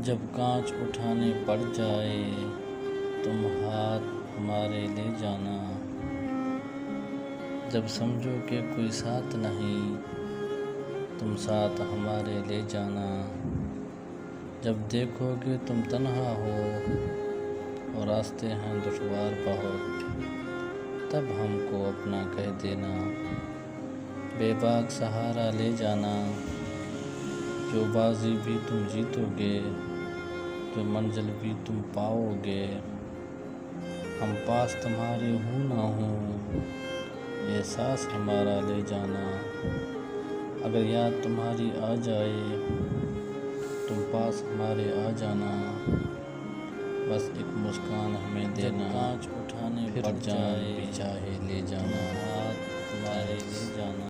जब कांच उठाने पड़ जाए तुम हाथ हमारे ले जाना। जब समझो कि कोई साथ नहीं तुम साथ हमारे ले जाना। जब देखो कि तुम तन्हा हो और रास्ते हैं दुश्वार बहुत, तब हमको अपना कह देना। बेबाक सहारा ले जाना, जो बाजी भी तुम जीतोगे, जो मंजिल भी तुम पाओगे। हम पास तुम्हारे हूँ ना हूँ, एहसास हमारा ले जाना। अगर याद तुम्हारी आ जाए तुम पास हमारे आ जाना। बस एक मुस्कान हमें देना, कांच उठाने पड़ जाए भी चाहे ले जाना।